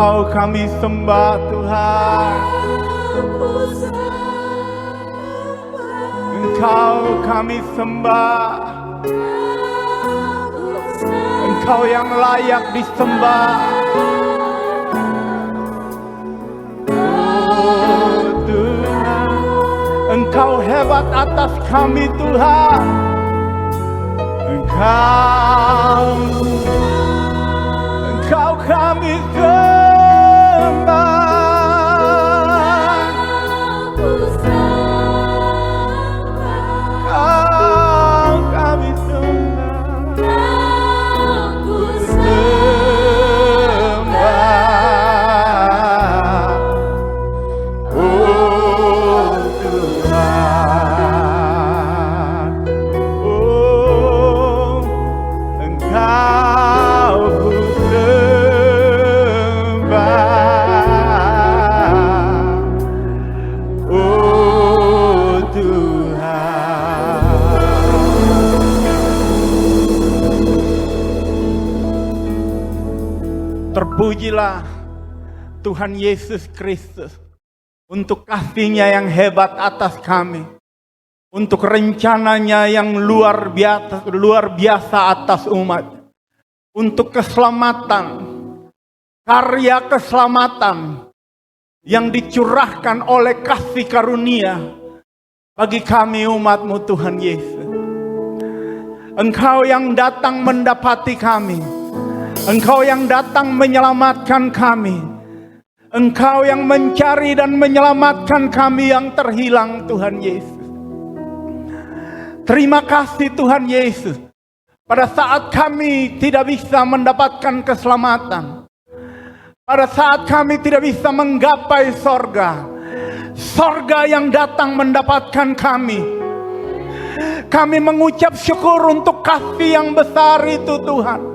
Engkau kami sembah Tuhan. Engkau kami sembah. Engkau yang layak disembah. Oh Tuhan, Engkau hebat atas kami Tuhan. Engkau kami sembah. Terpujilah Tuhan Yesus Kristus untuk kasih-Nya yang hebat atas kami, untuk rencananya yang luar biasa atas umat, untuk keselamatan, karya keselamatan yang dicurahkan oleh kasih karunia bagi kami umat-Mu Tuhan Yesus. Engkau yang datang mendapati kami. Engkau yang datang menyelamatkan kami. Engkau yang mencari dan menyelamatkan kami yang terhilang Tuhan Yesus. Terima kasih Tuhan Yesus. Pada saat kami tidak bisa mendapatkan keselamatan, pada saat kami tidak bisa menggapai sorga, sorga yang datang mendapatkan kami. Kami mengucap syukur untuk kasih yang besar itu Tuhan.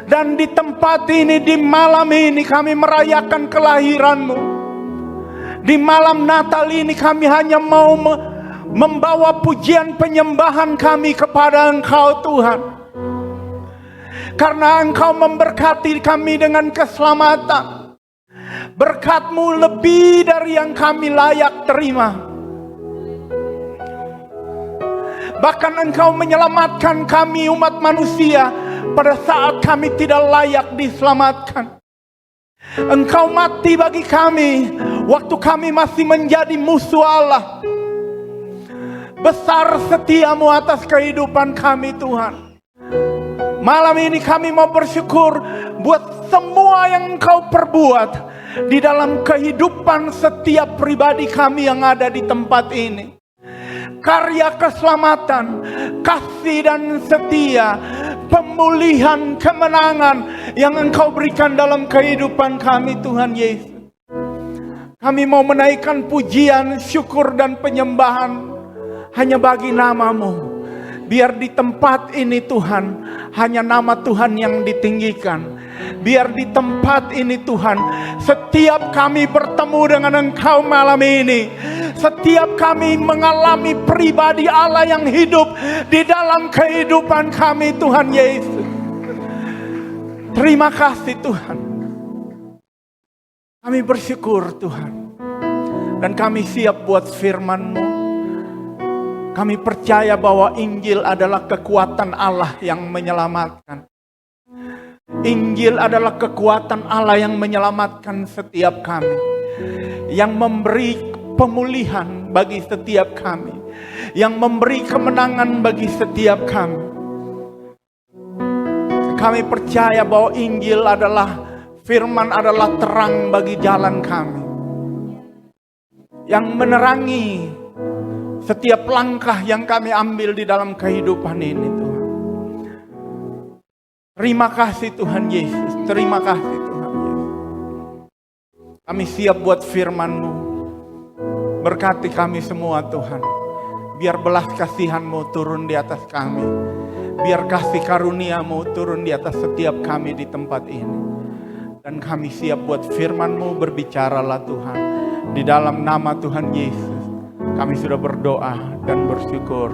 Dan di tempat ini, di malam ini kami merayakan kelahiran-Mu. Di malam Natal ini kami hanya mau membawa pujian penyembahan kami kepada Engkau Tuhan. Karena Engkau memberkati kami dengan keselamatan. Berkat-Mu lebih dari yang kami layak terima. Bahkan Engkau menyelamatkan kami umat manusia pada saat kami tidak layak diselamatkan. Engkau mati bagi kami waktu kami masih menjadi musuh Allah. Besar setia-Mu atas kehidupan kami Tuhan. Malam ini kami mau bersyukur buat semua yang Engkau perbuat di dalam kehidupan setiap pribadi kami yang ada di tempat ini. Karya keselamatan, kasih dan setia, pemulihan, kemenangan yang Engkau berikan dalam kehidupan kami Tuhan Yesus. Kami mau menaikkan pujian, syukur dan penyembahan hanya bagi nama-Mu. Biar di tempat ini Tuhan, hanya nama Tuhan yang ditinggikan. Biar di tempat ini Tuhan, setiap kami bertemu dengan Engkau malam ini, setiap kami mengalami pribadi Allah yang hidup di dalam kehidupan kami Tuhan Yesus. Terima kasih Tuhan. Kami bersyukur Tuhan. Dan kami siap buat firman-Mu. Kami percaya bahwa Injil adalah kekuatan Allah yang menyelamatkan. Injil adalah kekuatan Allah yang menyelamatkan setiap kami. Yang memberi pemulihan bagi setiap kami. Yang memberi kemenangan bagi setiap kami. Kami percaya bahwa Injil adalah, firman adalah terang bagi jalan kami. Yang menerangi setiap langkah yang kami ambil di dalam kehidupan ini Tuhan. Terima kasih Tuhan Yesus. Terima kasih Tuhan Yesus. Kami siap buat firman-Mu. Berkati kami semua Tuhan. Biar belas kasihan-Mu turun di atas kami. Biar kasih karunia-Mu turun di atas setiap kami di tempat ini. Dan kami siap buat firman-Mu, berbicaralah Tuhan. Di dalam nama Tuhan Yesus. Kami sudah berdoa dan bersyukur.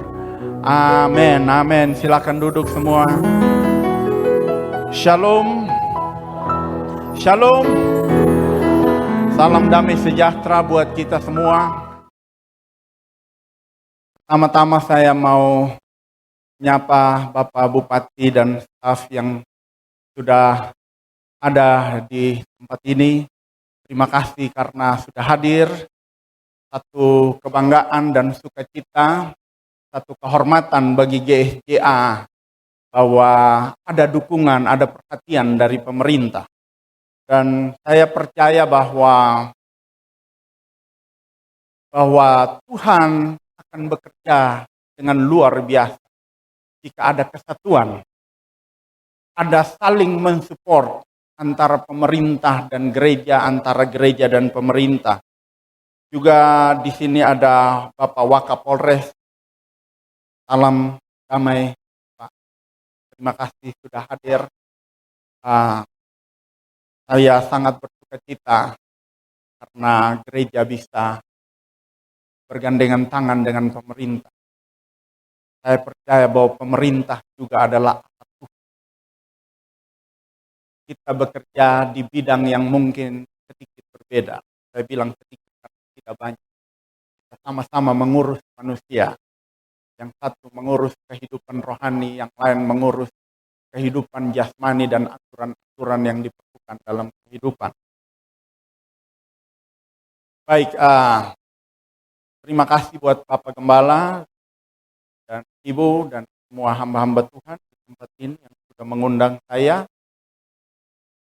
Amin, amin. Silakan duduk semua. Shalom. Shalom, salam damai sejahtera buat kita semua. Pertama-tama saya mau nyapa Bapak Bupati dan staf yang sudah ada di tempat ini. Terima kasih karena sudah hadir. Satu kebanggaan dan sukacita, satu kehormatan bagi GSJA bahwa ada dukungan, ada perhatian dari pemerintah. Dan saya percaya bahwa Tuhan akan bekerja dengan luar biasa jika ada kesatuan, ada saling mensupport antara pemerintah dan gereja, antara gereja dan pemerintah. Juga di sini ada Bapak Wakapolres. Salam damai, Pak. Terima kasih sudah hadir. Saya sangat bersukacita karena gereja bisa bergandengan tangan dengan pemerintah. Saya percaya bahwa pemerintah juga adalah alat Tuhan. Kita bekerja di bidang yang mungkin sedikit berbeda. Saya bilang sedikit karena tidak banyak. Kita sama-sama mengurus manusia. Yang satu mengurus kehidupan rohani, yang lain mengurus kehidupan jasmani dan aturan-aturan yang diperlukan dalam kehidupan. Baik, terima kasih buat Bapak Gembala dan Ibu dan semua hamba-hamba Tuhan di tempat ini yang sudah mengundang saya.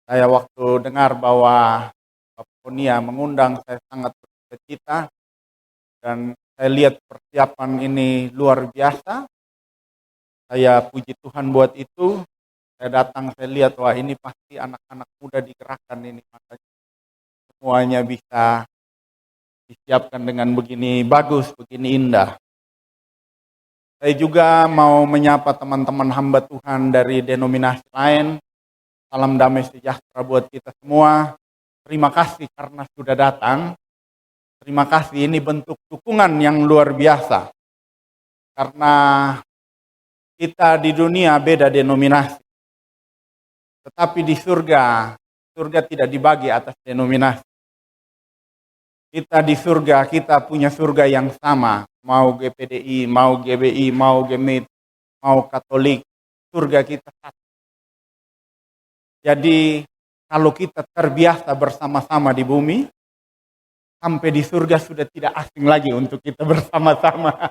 Saya waktu dengar bahwa Bapak Ponia mengundang, saya sangat bercita dan saya lihat persiapan ini luar biasa. Saya puji Tuhan buat itu. Saya datang, saya lihat, wah ini pasti anak-anak muda digerakkan ini. Makanya semuanya bisa disiapkan dengan begini bagus, begini indah. Saya juga mau menyapa teman-teman hamba Tuhan dari denominasi lain. Salam damai sejahtera buat kita semua. Terima kasih karena sudah datang. Terima kasih, ini bentuk dukungan yang luar biasa. Karena kita di dunia beda denominasi. Tetapi di surga tidak dibagi atas denominasi. Kita di surga, kita punya surga yang sama. Mau GPDI, mau GBI, mau Gemit, mau Katolik. Surga kita satu. Jadi kalau kita terbiasa bersama-sama di bumi, sampai di surga sudah tidak asing lagi untuk kita bersama-sama.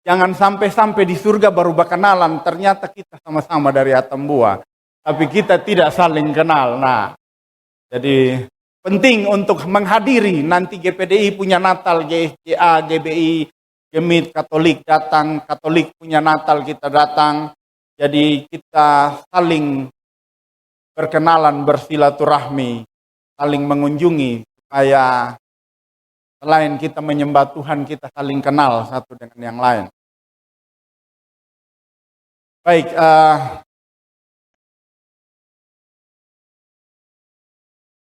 Jangan sampai di surga baru berkenalan, ternyata kita sama-sama dari atom buah. Tapi kita tidak saling kenal. Nah, jadi penting untuk menghadiri nanti GPDI punya Natal, GSJA, GBI, Gemit, Katolik datang, Katolik punya Natal, kita datang. Jadi kita saling berkenalan, bersilaturahmi, saling mengunjungi, supaya selain kita menyembah Tuhan, kita saling kenal satu dengan yang lain. Baik,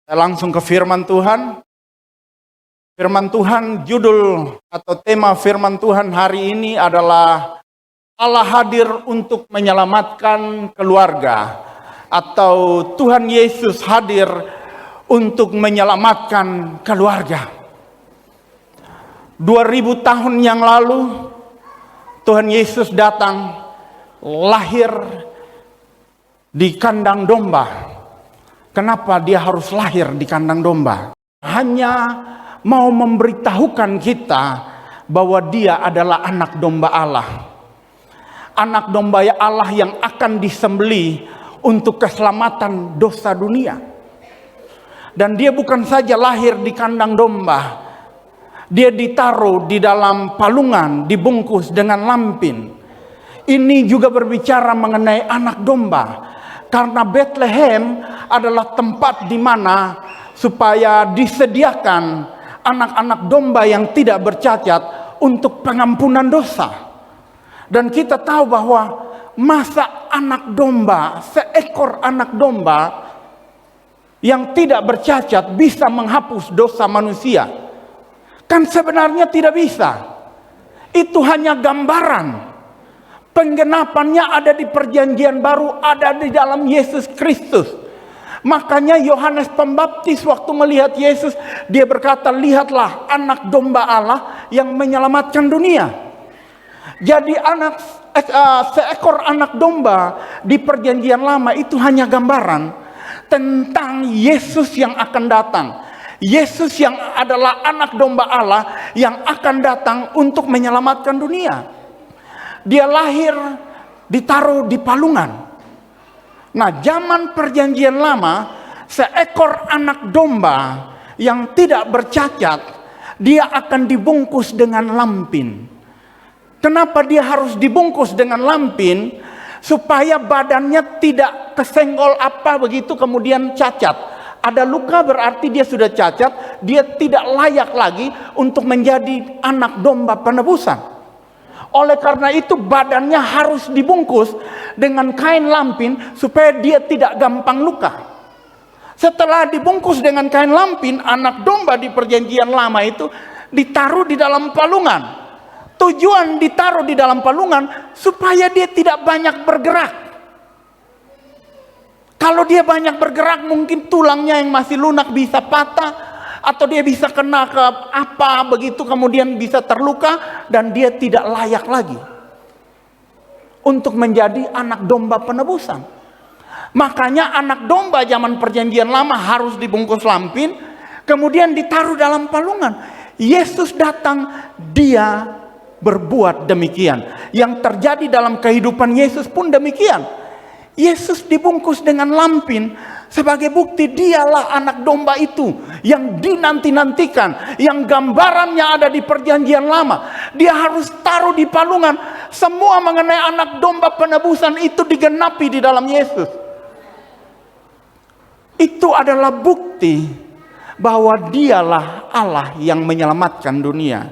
saya langsung ke firman Tuhan. Firman Tuhan, judul atau tema firman Tuhan hari ini adalah Allah hadir untuk menyelamatkan keluarga, atau Tuhan Yesus hadir untuk menyelamatkan keluarga. 2000 tahun yang lalu Tuhan Yesus datang, lahir di kandang domba. Kenapa dia harus lahir di kandang domba? Hanya mau memberitahukan kita bahwa dia adalah anak domba Allah. Anak domba Allah yang akan disembelih untuk keselamatan dosa dunia. Dan dia bukan saja lahir di kandang domba. Dia ditaruh di dalam palungan, dibungkus dengan lampin. Ini juga berbicara mengenai anak domba. Karena Bethlehem adalah tempat di mana supaya disediakan anak-anak domba yang tidak bercacat untuk pengampunan dosa. Dan kita tahu bahwa masa anak domba, seekor anak domba yang tidak bercacat bisa menghapus dosa manusia. Kan sebenarnya tidak bisa. Itu hanya gambaran. Penggenapannya ada di perjanjian baru, ada di dalam Yesus Kristus. Makanya Yohanes Pembaptis waktu melihat Yesus, dia berkata, lihatlah anak domba Allah yang menyelamatkan dunia. Jadi seekor anak domba di perjanjian lama itu hanya gambaran tentang Yesus yang akan datang. Yesus yang adalah anak domba Allah yang akan datang untuk menyelamatkan dunia. Dia lahir ditaruh di palungan. Nah, zaman perjanjian lama, seekor anak domba yang tidak bercacat, dia akan dibungkus dengan lampin. Kenapa dia harus dibungkus dengan lampin? Supaya badannya tidak kesenggol apa begitu kemudian cacat. Ada luka berarti dia sudah cacat, dia tidak layak lagi untuk menjadi anak domba penebusan. Oleh karena itu badannya harus dibungkus dengan kain lampin supaya dia tidak gampang luka. Setelah dibungkus dengan kain lampin, anak domba di perjanjian lama itu ditaruh di dalam palungan. Tujuan ditaruh di dalam palungan supaya dia tidak banyak bergerak. Kalau dia banyak bergerak mungkin tulangnya yang masih lunak bisa patah, atau dia bisa kena ke apa begitu kemudian bisa terluka dan dia tidak layak lagi untuk menjadi anak domba penebusan. Makanya anak domba zaman perjanjian lama harus dibungkus lampin kemudian ditaruh dalam palungan. Yesus datang, dia berbuat demikian. Yang terjadi dalam kehidupan Yesus pun demikian. Yesus dibungkus dengan lampin sebagai bukti dialah anak domba itu yang dinanti-nantikan, yang gambarannya ada di perjanjian lama. Dia harus taruh di palungan. Semua mengenai anak domba penebusan itu digenapi di dalam Yesus. Itu adalah bukti bahwa dialah Allah yang menyelamatkan dunia.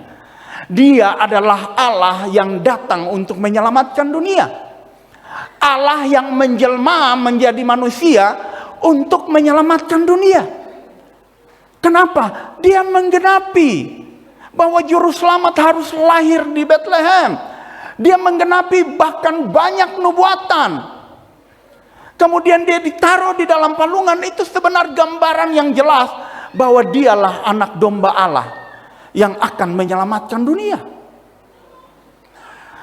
Dia adalah Allah yang datang untuk menyelamatkan dunia. Allah yang menjelma menjadi manusia untuk menyelamatkan dunia. Kenapa? Dia menggenapi bahwa juru selamat harus lahir di Bethlehem. Dia menggenapi bahkan banyak nubuatan. Kemudian dia ditaruh di dalam palungan, itu sebenarnya gambaran yang jelas bahwa dialah anak domba Allah yang akan menyelamatkan dunia.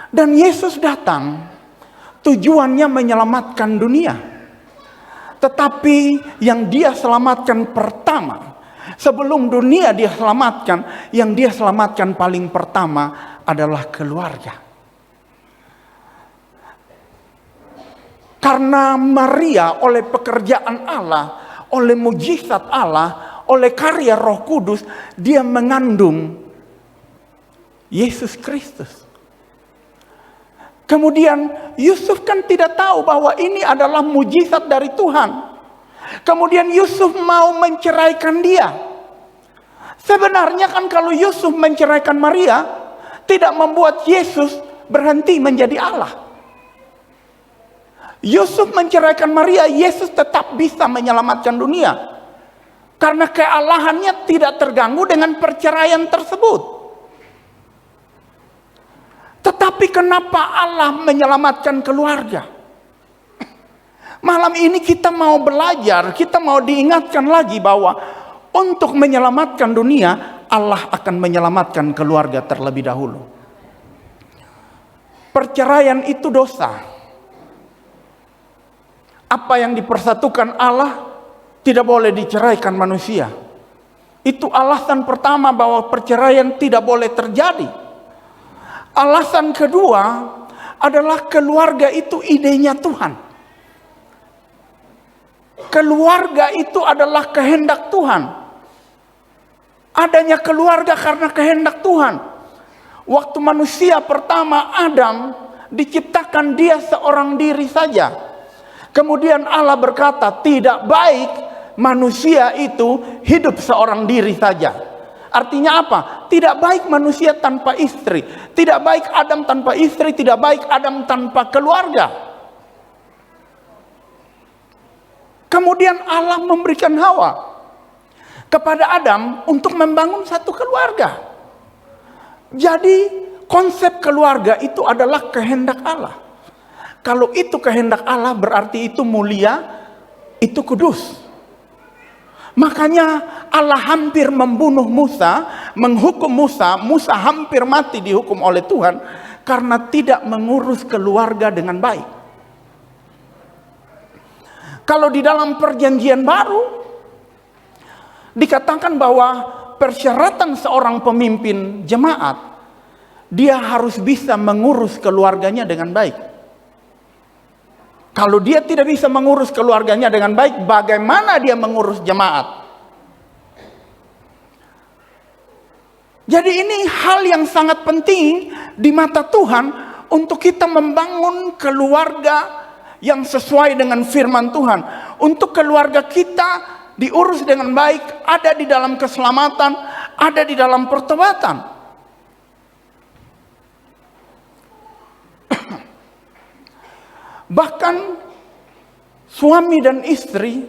Dan Yesus datang tujuannya menyelamatkan dunia. Tetapi yang dia selamatkan pertama, sebelum dunia dia selamatkan, yang dia selamatkan paling pertama adalah keluarga. Karena Maria oleh pekerjaan Allah, oleh mujizat Allah, oleh karya Roh Kudus, dia mengandung Yesus Kristus. Kemudian Yusuf kan tidak tahu bahwa ini adalah mujizat dari Tuhan. Kemudian Yusuf mau menceraikan dia. Sebenarnya kan kalau Yusuf menceraikan Maria, tidak membuat Yesus berhenti menjadi Allah. Yusuf menceraikan Maria, Yesus tetap bisa menyelamatkan dunia. Karena kealahannya tidak terganggu dengan perceraian tersebut. Tetapi kenapa Allah menyelamatkan keluarga? Malam ini kita mau belajar, kita mau diingatkan lagi bahwa untuk menyelamatkan dunia, Allah akan menyelamatkan keluarga terlebih dahulu. Perceraian itu dosa. Apa yang dipersatukan Allah tidak boleh diceraikan manusia. Itu alasan pertama bahwa perceraian tidak boleh terjadi. Alasan kedua adalah keluarga itu idenya Tuhan. Keluarga itu adalah kehendak Tuhan. Adanya keluarga karena kehendak Tuhan. Waktu manusia pertama Adam diciptakan dia seorang diri saja. Kemudian Allah berkata, tidak baik manusia itu hidup seorang diri saja. Artinya apa? Tidak baik manusia tanpa istri. Tidak baik Adam tanpa istri. Tidak baik Adam tanpa keluarga. Kemudian Allah memberikan Hawa kepada Adam untuk membangun satu keluarga. Jadi konsep keluarga itu adalah kehendak Allah. Kalau itu kehendak Allah berarti itu mulia, itu kudus. Makanya Allah hampir membunuh Musa, menghukum Musa. Musa hampir mati dihukum oleh Tuhan karena tidak mengurus keluarga dengan baik. Kalau di dalam perjanjian baru dikatakan bahwa persyaratan seorang pemimpin jemaat, dia harus bisa mengurus keluarganya dengan baik. Kalau dia tidak bisa mengurus keluarganya dengan baik, bagaimana dia mengurus jemaat? Jadi ini hal yang sangat penting di mata Tuhan untuk kita membangun keluarga yang sesuai dengan firman Tuhan. Untuk keluarga kita diurus dengan baik, ada di dalam keselamatan, ada di dalam pertobatan. Bahkan suami dan istri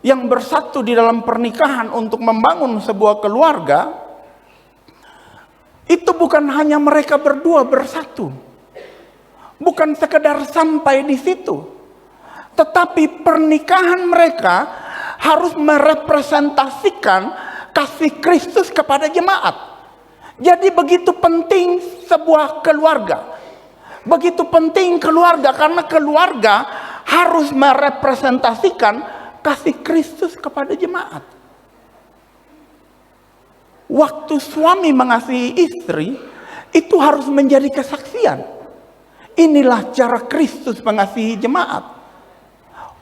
yang bersatu di dalam pernikahan untuk membangun sebuah keluarga, itu bukan hanya mereka berdua bersatu, bukan sekedar sampai di situ, tetapi pernikahan mereka harus merepresentasikan kasih Kristus kepada jemaat. Jadi begitu penting sebuah keluarga. Begitu penting keluarga, karena keluarga harus merepresentasikan kasih Kristus kepada jemaat. Waktu suami mengasihi istri, itu harus menjadi kesaksian. Inilah cara Kristus mengasihi jemaat.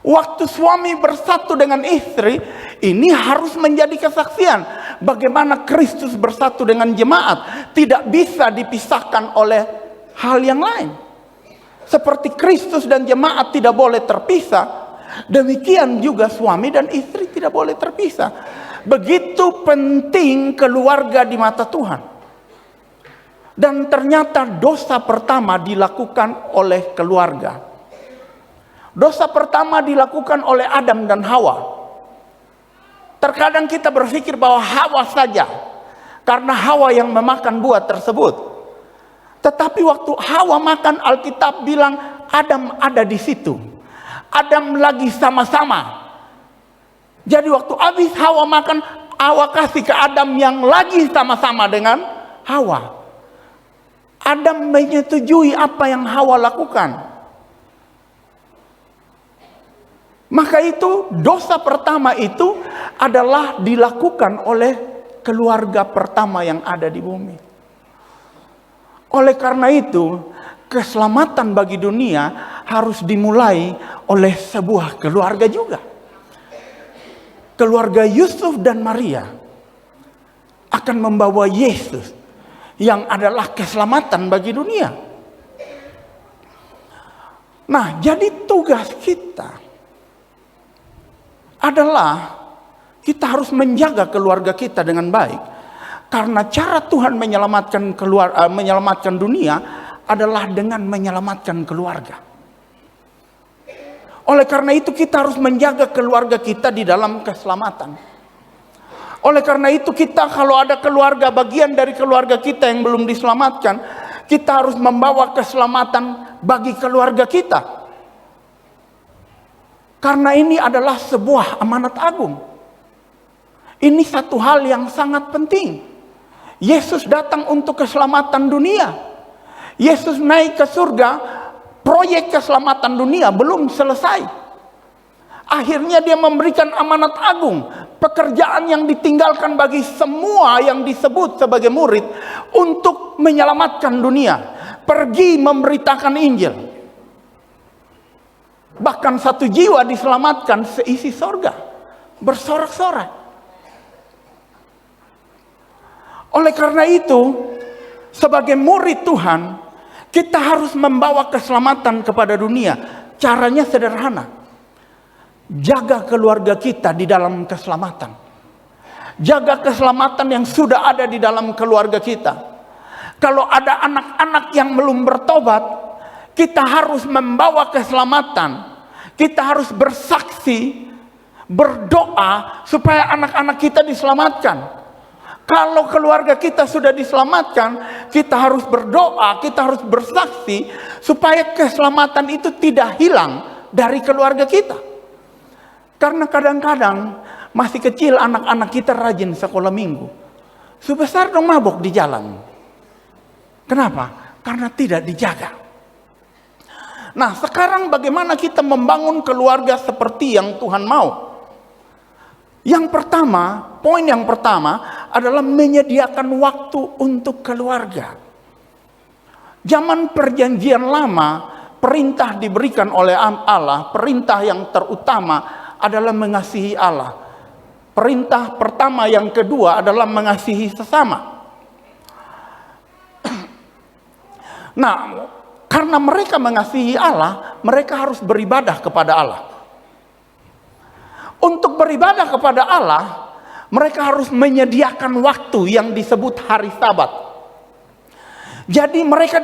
Waktu suami bersatu dengan istri, ini harus menjadi kesaksian. Bagaimana Kristus bersatu dengan jemaat, tidak bisa dipisahkan oleh hal yang lain. Seperti Kristus dan jemaat tidak boleh terpisah, demikian juga suami dan istri tidak boleh terpisah. Begitu penting keluarga di mata Tuhan. Dan ternyata dosa pertama dilakukan oleh keluarga. Dosa pertama dilakukan oleh Adam dan Hawa. Terkadang kita berpikir bahwa Hawa saja, karena Hawa yang memakan buah tersebut. Tetapi waktu Hawa makan, Alkitab bilang Adam ada di situ. Adam lagi sama-sama. Jadi waktu habis Hawa makan, Hawa kasih ke Adam yang lagi sama-sama dengan Hawa. Adam menyetujui apa yang Hawa lakukan. Maka itu dosa pertama itu adalah dilakukan oleh keluarga pertama yang ada di bumi. Oleh karena itu, keselamatan bagi dunia harus dimulai oleh sebuah keluarga juga. Keluarga Yusuf dan Maria akan membawa Yesus yang adalah keselamatan bagi dunia. Nah, jadi tugas kita adalah kita harus menjaga keluarga kita dengan baik. Karena cara Tuhan menyelamatkan dunia adalah dengan menyelamatkan keluarga. Oleh karena itu kita harus menjaga keluarga kita di dalam keselamatan. Oleh karena itu kita, kalau ada keluarga, bagian dari keluarga kita yang belum diselamatkan, kita harus membawa keselamatan bagi keluarga kita. Karena ini adalah sebuah amanat agung. Ini satu hal yang sangat penting. Yesus datang untuk keselamatan dunia. Yesus naik ke surga, proyek keselamatan dunia belum selesai. Akhirnya dia memberikan amanat agung, pekerjaan yang ditinggalkan bagi semua yang disebut sebagai murid untuk menyelamatkan dunia. Pergi memberitakan Injil. Bahkan satu jiwa diselamatkan, seisi sorga bersorak-sorai. Oleh karena itu, sebagai murid Tuhan, kita harus membawa keselamatan kepada dunia. Caranya sederhana. Jaga keluarga kita di dalam keselamatan. Jaga keselamatan yang sudah ada di dalam keluarga kita. Kalau ada anak-anak yang belum bertobat, kita harus membawa keselamatan. Kita harus bersaksi, berdoa supaya anak-anak kita diselamatkan. Kalau keluarga kita sudah diselamatkan, kita harus berdoa, kita harus bersaksi supaya keselamatan itu tidak hilang dari keluarga kita. Karena kadang-kadang Masih kecil anak-anak kita rajin sekolah minggu. Sebesar dong mabok di jalan. Kenapa? Karena tidak dijaga. Nah, sekarang bagaimana kita membangun keluarga seperti yang Tuhan mau? Yang pertama, poin yang pertama adalah menyediakan waktu untuk keluarga. Zaman perjanjian lama, perintah diberikan oleh Allah, perintah yang terutama adalah mengasihi Allah. Perintah pertama yang kedua adalah mengasihi sesama. Nah, karena mereka mengasihi Allah, mereka harus beribadah kepada Allah. Untuk beribadah kepada Allah, mereka harus menyediakan waktu yang disebut hari Sabat. Jadi mereka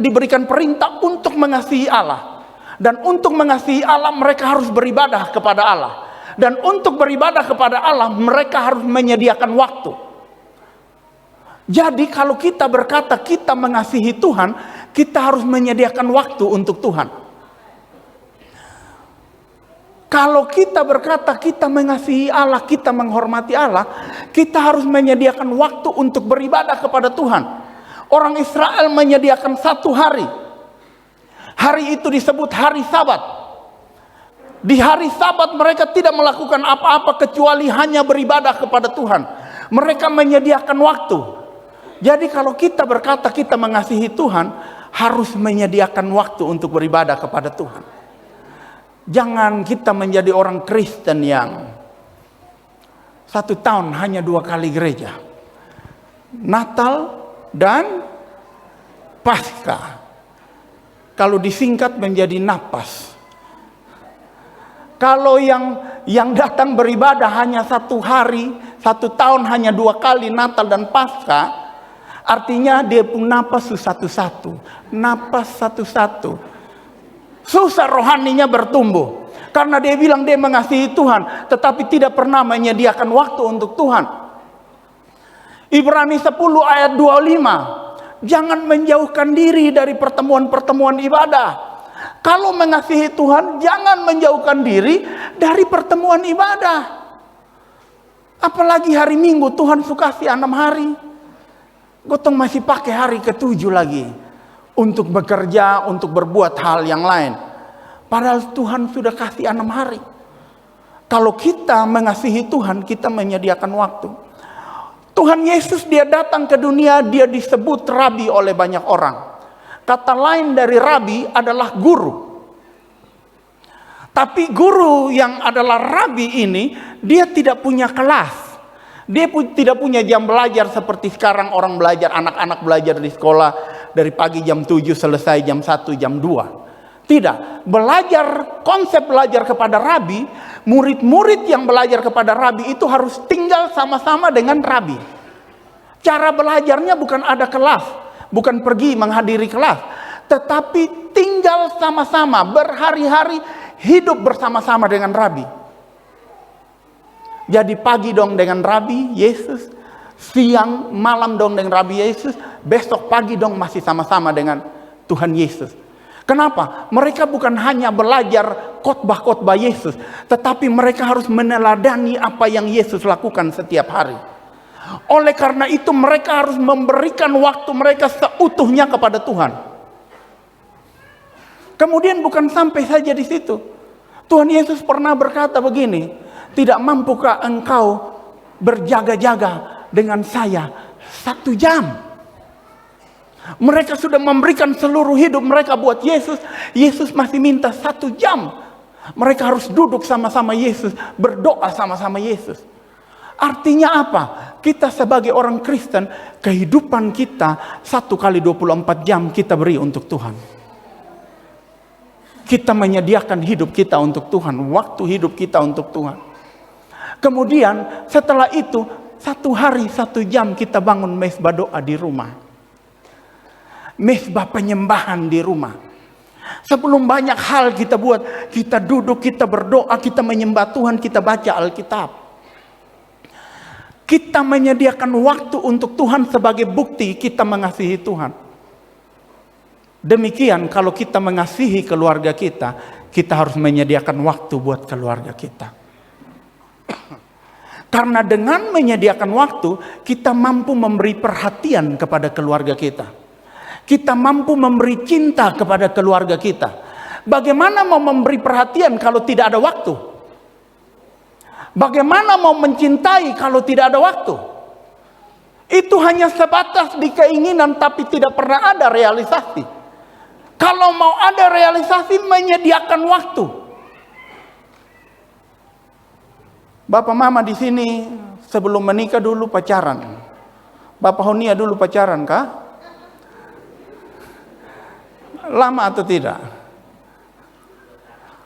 diberikan perintah untuk mengasihi Allah. Dan untuk mengasihi Allah, mereka harus beribadah kepada Allah. Dan untuk beribadah kepada Allah, mereka harus menyediakan waktu. Jadi kalau kita berkata kita mengasihi Tuhan, kita harus menyediakan waktu untuk Tuhan. Kalau kita berkata kita mengasihi Allah, kita menghormati Allah, kita harus menyediakan waktu untuk beribadah kepada Tuhan. Orang Israel menyediakan satu hari. Hari itu disebut hari Sabat. Di hari Sabat mereka tidak melakukan apa-apa kecuali hanya beribadah kepada Tuhan. Mereka menyediakan waktu. Jadi kalau kita berkata kita mengasihi Tuhan, harus menyediakan waktu untuk beribadah kepada Tuhan. Jangan kita menjadi orang Kristen yang 1 tahun hanya 2 kali gereja. Natal dan Paskah. Kalau disingkat menjadi napas. Kalau yang datang beribadah hanya 1 hari, 1 tahun hanya 2 kali Natal dan Paskah, artinya dia pun napas satu-satu. Napas satu-satu. Susah rohaninya bertumbuh. Karena dia bilang dia mengasihi Tuhan, tetapi tidak pernah menyediakan waktu untuk Tuhan. Ibrani 10 ayat 25. Jangan menjauhkan diri dari pertemuan-pertemuan ibadah. Kalau mengasihi Tuhan, jangan menjauhkan diri dari pertemuan ibadah. Apalagi hari Minggu, Tuhan suka kasih 6 hari. Gotong masih pakai hari ke-7 lagi. Untuk bekerja, untuk berbuat hal yang lain. Padahal Tuhan sudah kasih 6 hari. Kalau kita mengasihi Tuhan, kita menyediakan waktu. Tuhan Yesus dia datang ke dunia, dia disebut rabi oleh banyak orang. Kata lain dari rabi adalah guru. Tapi guru yang adalah rabi ini, dia tidak punya kelas. Dia tidak punya jam belajar seperti sekarang orang belajar, anak-anak belajar di sekolah dari pagi jam 7 selesai jam 1, jam 2. Tidak, konsep belajar kepada rabi, murid-murid yang belajar kepada rabi itu harus tinggal sama-sama dengan rabi. Cara belajarnya bukan ada kelas, bukan pergi menghadiri kelas, tetapi tinggal sama-sama, berhari-hari hidup bersama-sama dengan rabi. Jadi pagi dong dengan rabi Yesus, siang malam dong dengan rabi Yesus, besok pagi dong masih sama-sama dengan Tuhan Yesus. Kenapa? Mereka bukan hanya belajar khotbah-khotbah Yesus, tetapi mereka harus meneladani apa yang Yesus lakukan setiap hari. Oleh karena itu mereka harus memberikan waktu mereka seutuhnya kepada Tuhan. Kemudian bukan sampai saja di situ. Tuhan Yesus pernah berkata begini, tidak mampukah engkau berjaga-jaga dengan saya 1 jam? Mereka sudah memberikan seluruh hidup mereka buat Yesus. Yesus masih minta 1 jam. Mereka harus duduk sama-sama Yesus, berdoa sama-sama Yesus. Artinya apa? Kita sebagai orang Kristen, kehidupan kita 1 kali 24 jam kita beri untuk Tuhan. Kita menyediakan hidup kita untuk Tuhan, waktu hidup kita untuk Tuhan. Kemudian setelah itu 1 hari 1 jam kita bangun mesbah doa di rumah. Mesbah penyembahan di rumah. Sebelum banyak hal kita buat, kita duduk, kita berdoa, kita menyembah Tuhan, kita baca Alkitab. Kita menyediakan waktu untuk Tuhan sebagai bukti kita mengasihi Tuhan. Demikian kalau kita mengasihi keluarga kita, kita harus menyediakan waktu buat keluarga kita. Karena dengan menyediakan waktu, kita mampu memberi perhatian kepada keluarga kita. Kita mampu memberi cinta kepada keluarga kita. Bagaimana mau memberi perhatian kalau tidak ada waktu? Bagaimana mau mencintai kalau tidak ada waktu? Itu hanya sebatas di keinginan tapi tidak pernah ada realisasi. Kalau mau ada realisasi, menyediakan waktu. Bapak mama di sini sebelum menikah dulu pacaran. Bapak Honia dulu pacaran kah? Lama atau tidak?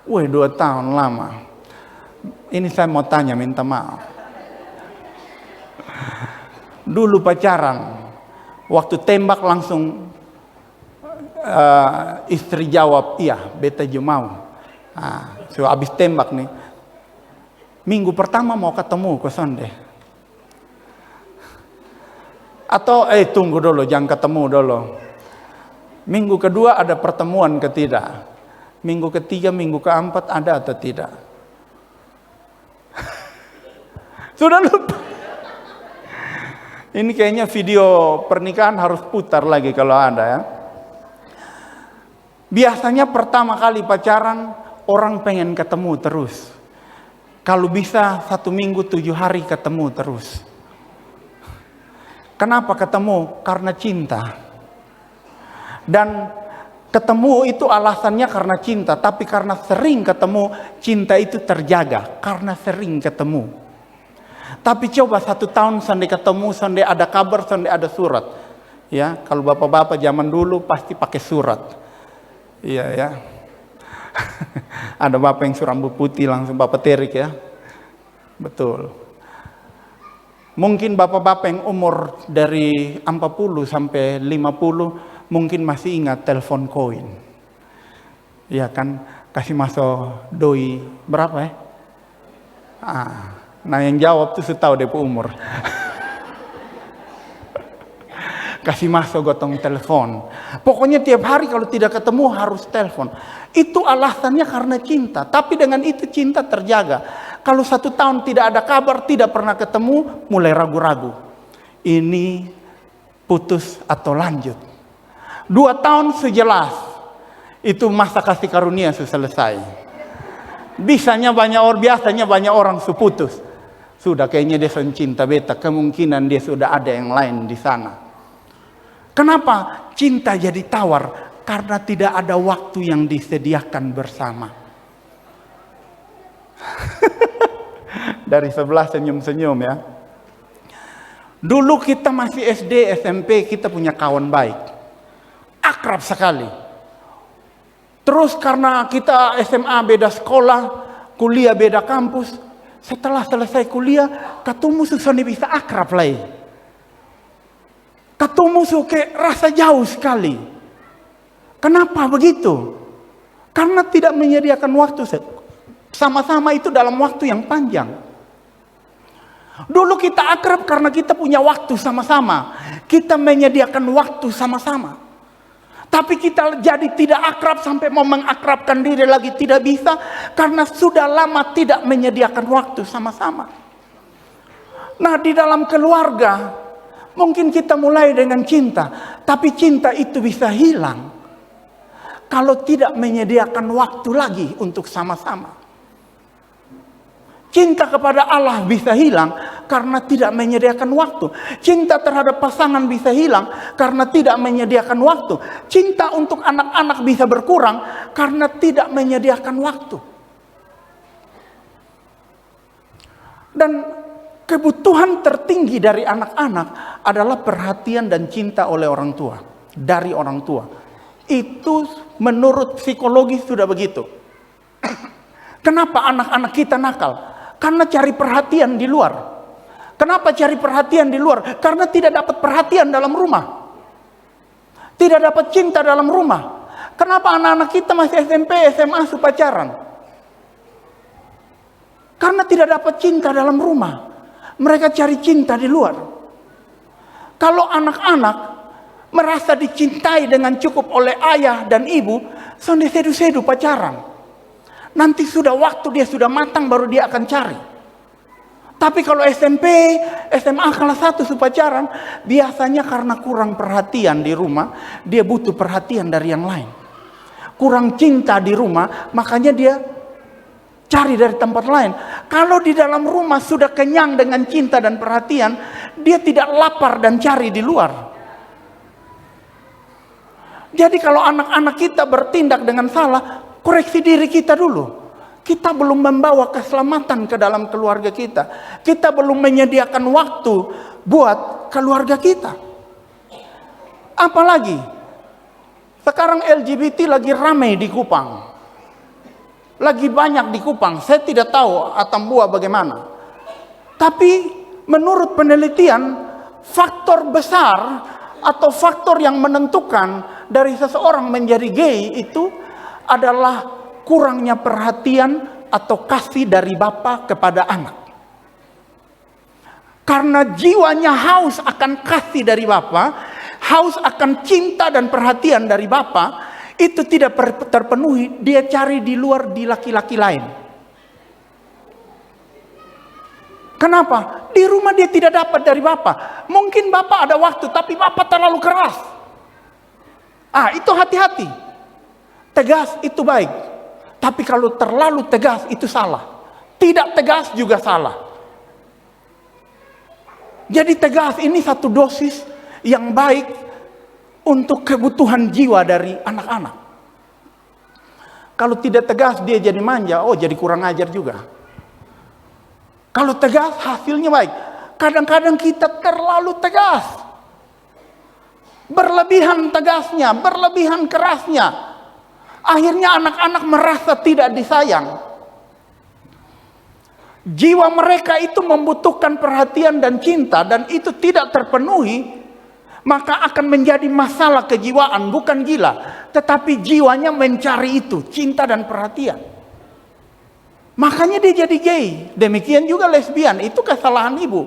2 tahun lama. Ini saya mau tanya, minta maaf. Dulu pacaran, waktu tembak langsung istri jawab, iya, beta juga mau. So habis tembak nih, minggu pertama mau ketemu ke sonde. Atau tunggu dulu, jangan ketemu dulu. Minggu kedua ada pertemuan ketidak. Minggu ketiga, minggu keempat ada atau tidak? Sudah lupa. Ini kayaknya video pernikahan harus putar lagi kalau ada ya. Biasanya pertama kali pacaran, orang pengen ketemu terus. Kalau bisa 1 minggu 7 hari ketemu terus. Kenapa ketemu? Karena cinta. Dan ketemu itu alasannya karena cinta. Tapi karena sering ketemu, cinta itu terjaga. Karena sering ketemu. Tapi coba 1 tahun sampai ketemu, sampai ada kabar, sampai ada surat. Ya, kalau bapak-bapak zaman dulu pasti pakai surat. Iya ya. Ada bapak yang rambut putih langsung bapak terik ya. Betul. Mungkin bapak-bapak yang umur dari 40 sampai 50 mungkin masih ingat telepon koin. Iya kan, kasih masuk doi berapa ya? Nah yang jawab tuh setahu dia umur. Kasih masuk gotong telepon. Pokoknya tiap hari kalau tidak ketemu harus telepon. Itu alasannya karena cinta. Tapi dengan itu cinta terjaga. Kalau 1 tahun tidak ada kabar, tidak pernah ketemu, mulai ragu-ragu. Ini putus atau lanjut. 2 tahun sejelas. Itu masa kasih karunia sudah selesai. Biasanya banyak orang putus. Sudah kayaknya dia sudah cinta beta. Kemungkinan dia sudah ada yang lain di sana. Kenapa? Cinta jadi tawar. Karena tidak ada waktu yang disediakan bersama. Dari sebelah senyum-senyum ya. Dulu kita masih SD, SMP, kita punya kawan baik. Akrab sekali. Terus karena kita SMA beda sekolah, kuliah beda kampus. Setelah selesai kuliah, ketemu susah bisa akrab lagi. Ketemu suka rasa jauh sekali. Kenapa begitu? Karena tidak menyediakan waktu sama-sama itu dalam waktu yang panjang. Dulu kita akrab karena kita punya waktu sama-sama. Kita menyediakan waktu sama-sama. Tapi kita jadi tidak akrab sampai mau mengakrabkan diri lagi tidak bisa. Karena sudah lama tidak menyediakan waktu sama-sama. Nah di dalam keluarga, mungkin kita mulai dengan cinta. Tapi cinta itu bisa hilang. Kalau tidak menyediakan waktu lagi untuk sama-sama. Cinta kepada Allah bisa hilang karena tidak menyediakan waktu. Cinta terhadap pasangan bisa hilang karena tidak menyediakan waktu. Cinta untuk anak-anak bisa berkurang karena tidak menyediakan waktu. Dan kebutuhan tertinggi dari anak-anak adalah perhatian dan cinta oleh orang tua. Dari orang tua. Itu menurut psikologi sudah begitu. Kenapa anak-anak kita nakal? Karena cari perhatian di luar. Kenapa cari perhatian di luar? Karena tidak dapat perhatian dalam rumah. Tidak dapat cinta dalam rumah. Kenapa anak-anak kita masih SMP, SMA pacaran? Karena tidak dapat cinta dalam rumah. Mereka cari cinta di luar. Kalau anak-anak merasa dicintai dengan cukup oleh ayah dan ibu, sonde sedu-sedu pacaran. Nanti sudah waktu dia sudah matang baru dia akan cari. Tapi kalau SMP, SMA kelas 1 pacaran, biasanya karena kurang perhatian di rumah, dia butuh perhatian dari yang lain. Kurang cinta di rumah, makanya dia cari dari tempat lain. Kalau di dalam rumah sudah kenyang dengan cinta dan perhatian, dia tidak lapar dan cari di luar. Jadi kalau anak-anak kita bertindak dengan salah, koreksi diri kita dulu. Kita belum membawa keselamatan ke dalam keluarga kita. Kita belum menyediakan waktu buat keluarga kita. Apalagi sekarang LGBT lagi ramai di Kupang. Lagi banyak di Kupang. Saya tidak tahu Atambua bagaimana. Tapi menurut penelitian, faktor besar atau faktor yang menentukan dari seseorang menjadi gay itu adalah kurangnya perhatian atau kasih dari bapa kepada anak. Karena jiwanya haus akan kasih dari bapa, haus akan cinta dan perhatian dari bapa, itu tidak terpenuhi, dia cari di luar di laki-laki lain. Kenapa? Di rumah dia tidak dapat dari bapa. Mungkin bapa ada waktu, tapi bapa terlalu keras. Itu hati-hati. Tegas itu baik. Tapi kalau terlalu tegas itu salah. Tidak tegas juga salah. Jadi tegas ini satu dosis yang baik untuk kebutuhan jiwa dari anak-anak. Kalau tidak tegas dia jadi manja, jadi kurang ajar juga. Kalau tegas hasilnya baik. Kadang-kadang kita terlalu tegas. Berlebihan tegasnya, berlebihan kerasnya. Akhirnya anak-anak merasa tidak disayang. Jiwa mereka itu membutuhkan perhatian dan cinta, dan itu tidak terpenuhi, maka akan menjadi masalah kejiwaan, bukan gila. Tetapi jiwanya mencari itu, cinta dan perhatian. Makanya dia jadi gay. Demikian juga lesbian, itu kesalahan ibu.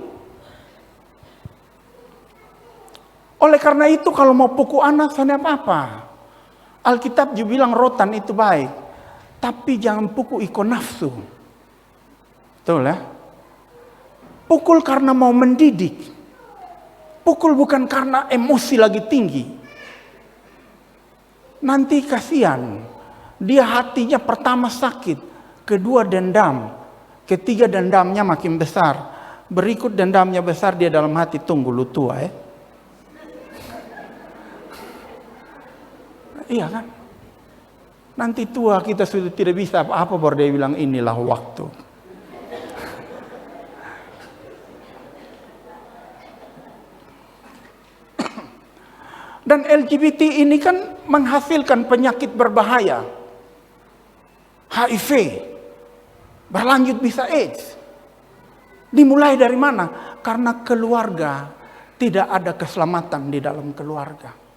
Oleh karena itu kalau mau pukul anak, sana apa-apa. Alkitab juga bilang rotan itu baik, tapi jangan pukul ikut nafsu. Betul ya? Pukul karena mau mendidik. Pukul bukan karena emosi lagi tinggi. Nanti kasihan. Dia hatinya pertama sakit, kedua dendam, ketiga dendamnya makin besar. Berikut dendamnya besar, dia dalam hati tunggu lu tua ya. Iya kan? Nanti tua kita sudah tidak bisa apa-apa, baru dia bilang inilah waktu. Dan LGBT ini kan menghasilkan penyakit berbahaya. HIV, berlanjut bisa AIDS. Dimulai dari mana? Karena keluarga tidak ada keselamatan di dalam keluarga.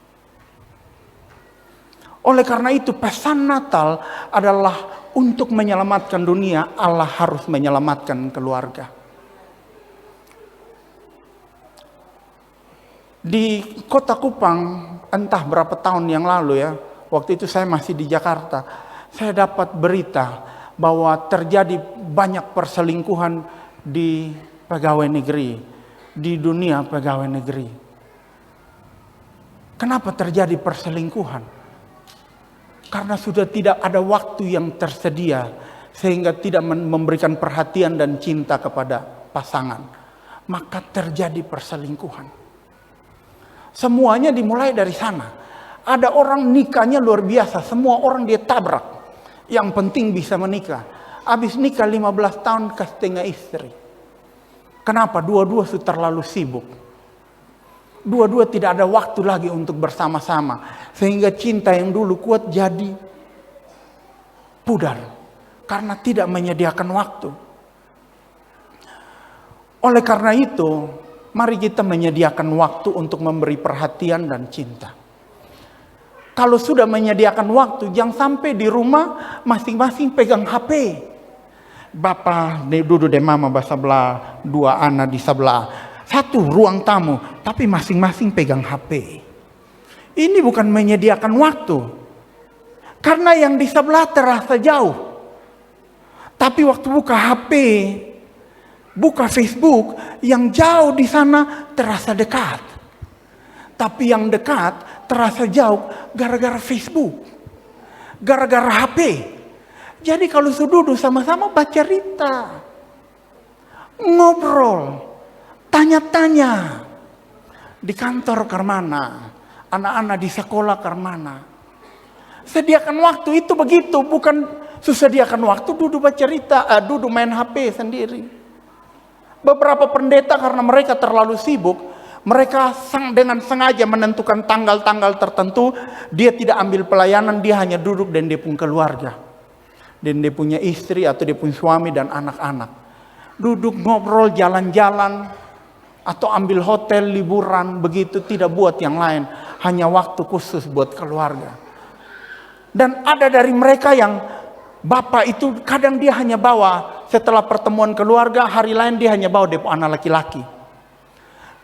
Oleh karena itu pesan Natal adalah untuk menyelamatkan dunia, Allah harus menyelamatkan keluarga. Di kota Kupang, entah berapa tahun yang lalu ya, waktu itu saya masih di Jakarta, saya dapat berita bahwa terjadi banyak perselingkuhan di pegawai negeri, di dunia pegawai negeri. Kenapa terjadi perselingkuhan? Karena sudah tidak ada waktu yang tersedia, sehingga tidak memberikan perhatian dan cinta kepada pasangan. Maka terjadi perselingkuhan. Semuanya dimulai dari sana. Ada orang nikahnya luar biasa, semua orang dia tabrak. Yang penting bisa menikah. Habis nikah 15 tahun ke setengah istri. Kenapa? Dua-dua sudah terlalu sibuk. Dua-dua tidak ada waktu lagi untuk bersama-sama. Sehingga cinta yang dulu kuat jadi pudar. Karena tidak menyediakan waktu. Oleh karena itu, mari kita menyediakan waktu untuk memberi perhatian dan cinta. Kalau sudah menyediakan waktu, jangan sampai di rumah masing-masing pegang HP. Bapak duduk di mama sebelah, dua anak di sebelah. Satu ruang tamu, tapi masing-masing pegang HP. Ini bukan menyediakan waktu. Karena yang di sebelah terasa jauh. Tapi waktu buka HP, Buka Facebook, yang jauh di sana terasa dekat. Tapi yang dekat terasa jauh gara-gara Facebook. Gara-gara HP. Jadi kalau sudah duduk sama-sama baca cerita. Ngobrol. Tanya-tanya. Di kantor ke mana? Anak-anak di sekolah ke mana? Sediakan waktu itu begitu. Bukan sediakan waktu duduk baca cerita. Duduk main HP sendiri. Beberapa pendeta karena mereka terlalu sibuk, mereka dengan sengaja menentukan tanggal-tanggal tertentu, dia tidak ambil pelayanan, dia hanya duduk dan dia pun keluarga. Dan dia punya istri atau dia punya suami dan anak-anak. Duduk ngobrol, jalan-jalan, atau ambil hotel, liburan, begitu, tidak buat yang lain. Hanya waktu khusus buat keluarga. Dan ada dari mereka yang bapak itu kadang dia hanya bawa, setelah pertemuan keluarga, hari lain dia hanya bawa depo anak laki-laki.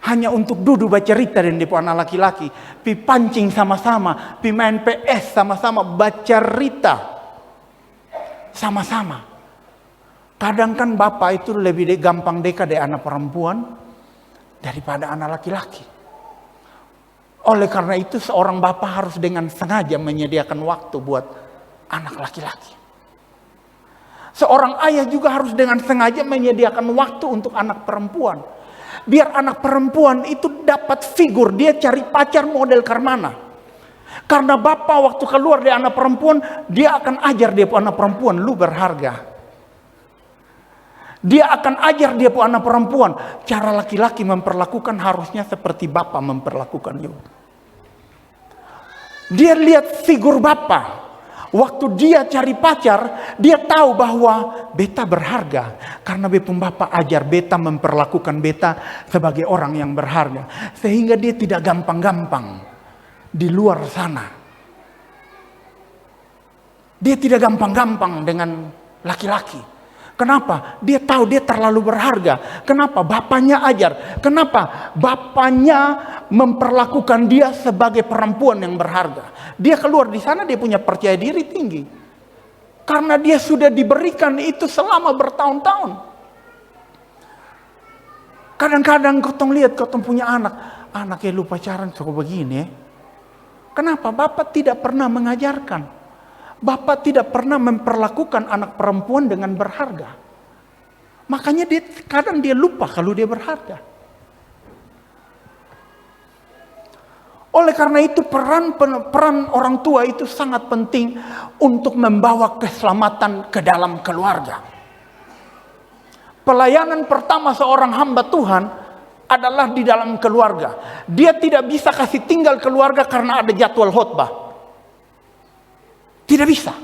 Hanya untuk duduk baca cerita dan depo anak laki-laki. Pi pancing sama-sama, pi main PS sama-sama, baca cerita sama-sama. Kadang kan bapak itu lebih gampang dekat dengan anak perempuan daripada anak laki-laki. Oleh karena itu seorang bapak harus dengan sengaja menyediakan waktu buat anak laki-laki. Seorang ayah juga harus dengan sengaja menyediakan waktu untuk anak perempuan. Biar anak perempuan itu dapat figur, dia cari pacar model karmana. Karena bapak waktu keluar dari anak perempuan, dia akan ajar dia anak perempuan, lu berharga. Dia akan ajar dia anak perempuan, cara laki-laki memperlakukan harusnya seperti bapak memperlakukan you. Dia lihat figur bapak. Waktu dia cari pacar, dia tahu bahwa beta berharga. Karena bapak ajar beta memperlakukan beta sebagai orang yang berharga. Sehingga dia tidak gampang-gampang di luar sana. Dia tidak gampang-gampang dengan laki-laki. Kenapa? Dia tahu dia terlalu berharga. Kenapa? Bapaknya ajar. Kenapa? Bapaknya memperlakukan dia sebagai perempuan yang berharga. Dia keluar di sana, dia punya percaya diri tinggi. Karena dia sudah diberikan itu selama bertahun-tahun. Kadang-kadang kau lihat, kau punya anak. Anaknya lu pacaran suka begini. Kenapa? Bapak tidak pernah mengajarkan. Bapak tidak pernah memperlakukan anak perempuan dengan berharga. Makanya kadang dia lupa kalau dia berharga. Oleh karena itu peran orang tua itu sangat penting untuk membawa keselamatan ke dalam keluarga. Pelayanan pertama seorang hamba Tuhan adalah di dalam keluarga. Dia tidak bisa kasih tinggal keluarga karena ada jadwal khotbah. Tidak bisa.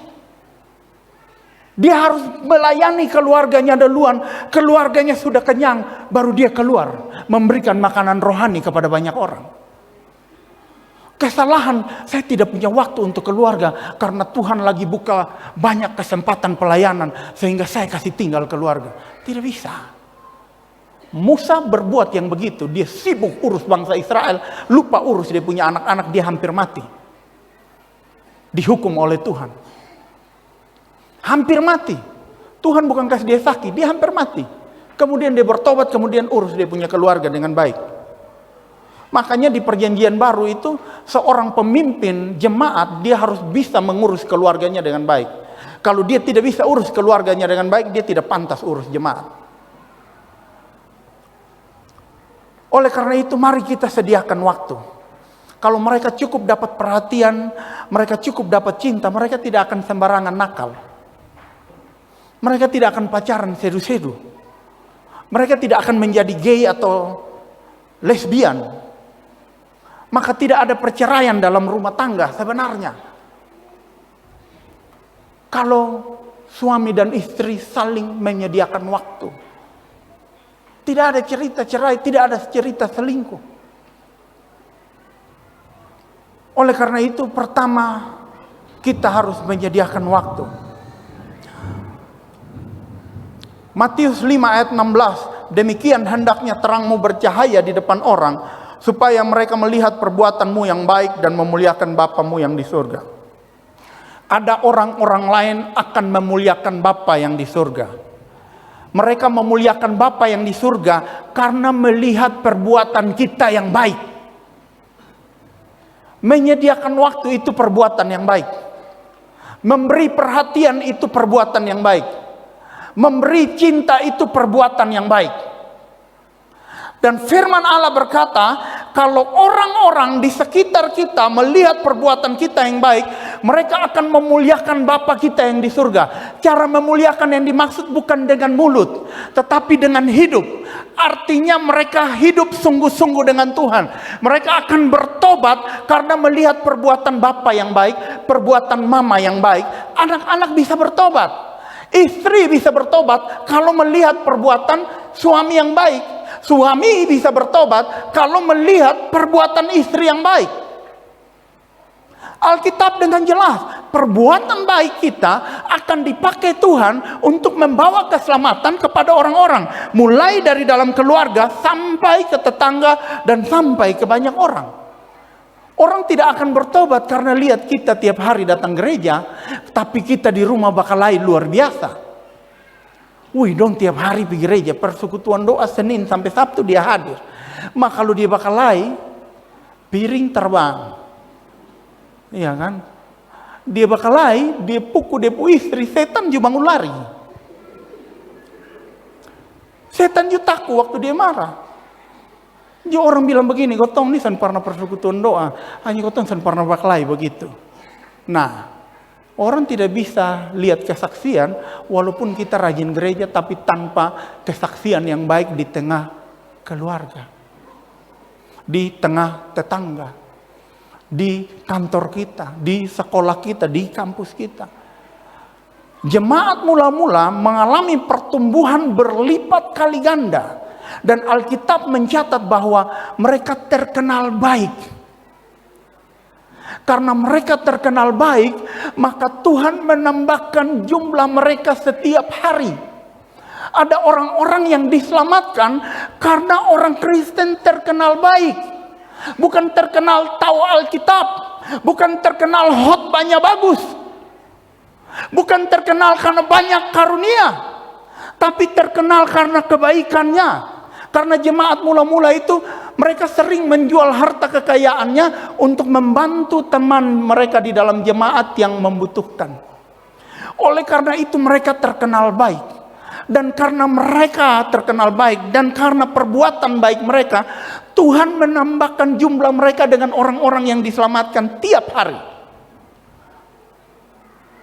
Dia harus melayani keluarganya duluan. Keluarganya sudah kenyang, baru dia keluar memberikan makanan rohani kepada banyak orang. Kesalahan, saya tidak punya waktu untuk keluarga karena Tuhan lagi buka banyak kesempatan pelayanan sehingga saya kasih tinggal keluarga. Tidak bisa. Musa berbuat yang begitu. Dia sibuk urus bangsa Israel, lupa urus dia punya anak-anak, dia hampir mati. Dihukum oleh Tuhan. Hampir mati. Tuhan bukan kasih dia sakit, dia hampir mati. Kemudian dia bertobat, kemudian urus dia punya keluarga dengan baik. Makanya di perjanjian baru itu, seorang pemimpin jemaat, dia harus bisa mengurus keluarganya dengan baik. Kalau dia tidak bisa urus keluarganya dengan baik, dia tidak pantas urus jemaat. Oleh karena itu, mari kita sediakan waktu. Kalau mereka cukup dapat perhatian, mereka cukup dapat cinta, mereka tidak akan sembarangan nakal. Mereka tidak akan pacaran sedu-sedu. Mereka tidak akan menjadi gay atau lesbian. Maka tidak ada perceraian dalam rumah tangga sebenarnya. Kalau suami dan istri saling menyediakan waktu. Tidak ada cerita cerai, tidak ada cerita selingkuh. Oleh karena itu pertama kita harus menyediakan waktu. Matius 5 ayat 16, demikian hendaknya terangmu bercahaya di depan orang, supaya mereka melihat perbuatanmu yang baik dan memuliakan Bapamu yang di surga. Ada orang-orang lain akan memuliakan Bapa yang di surga. Mereka memuliakan Bapa yang di surga karena melihat perbuatan kita yang baik. Menyediakan waktu itu perbuatan yang baik. Memberi perhatian itu perbuatan yang baik. Memberi cinta itu perbuatan yang baik. Dan firman Allah berkata, kalau orang-orang di sekitar kita melihat perbuatan kita yang baik, mereka akan memuliakan Bapa kita yang di surga. Cara memuliakan yang dimaksud bukan dengan mulut, tetapi dengan hidup. Artinya mereka hidup sungguh-sungguh dengan Tuhan. Mereka akan bertobat karena melihat perbuatan Bapa yang baik, perbuatan mama yang baik. Anak-anak bisa bertobat. Istri bisa bertobat kalau melihat perbuatan suami yang baik. Suami bisa bertobat kalau melihat perbuatan istri yang baik. Alkitab dengan jelas, perbuatan baik kita akan dipakai Tuhan untuk membawa keselamatan kepada orang-orang. Mulai dari dalam keluarga sampai ke tetangga dan sampai ke banyak orang. Orang tidak akan bertobat karena lihat kita tiap hari datang gereja, tapi kita di rumah bakal lain luar biasa. Wih dong tiap hari pergi gereja, persekutuan doa Senin sampai Sabtu dia hadir. Maka kalau dia bakal lain, piring terbang. Iya kan? Dia bakal lain, dia pukul dia istri, setan juga bangun lari. Setan juga takut waktu dia marah. Dia orang bilang begini, gotong ini sen pernah persekutuan doa, hanya gotong sen pernah bakal lain begitu. Nah, orang tidak bisa lihat kesaksian walaupun kita rajin gereja tapi tanpa kesaksian yang baik di tengah keluarga, di tengah tetangga, di kantor kita, di sekolah kita, di kampus kita. Jemaat mula-mula mengalami pertumbuhan berlipat kali ganda dan Alkitab mencatat bahwa mereka terkenal baik. Karena mereka terkenal baik, maka Tuhan menambahkan jumlah mereka setiap hari. Ada orang-orang yang diselamatkan karena orang Kristen terkenal baik. Bukan terkenal tahu Alkitab, bukan terkenal khotbahnya bagus, bukan terkenal karena banyak karunia, tapi terkenal karena kebaikannya. Karena jemaat mula-mula itu mereka sering menjual harta kekayaannya untuk membantu teman mereka di dalam jemaat yang membutuhkan. Oleh karena itu mereka terkenal baik. Dan karena mereka terkenal baik dan karena perbuatan baik mereka, Tuhan menambahkan jumlah mereka dengan orang-orang yang diselamatkan tiap hari.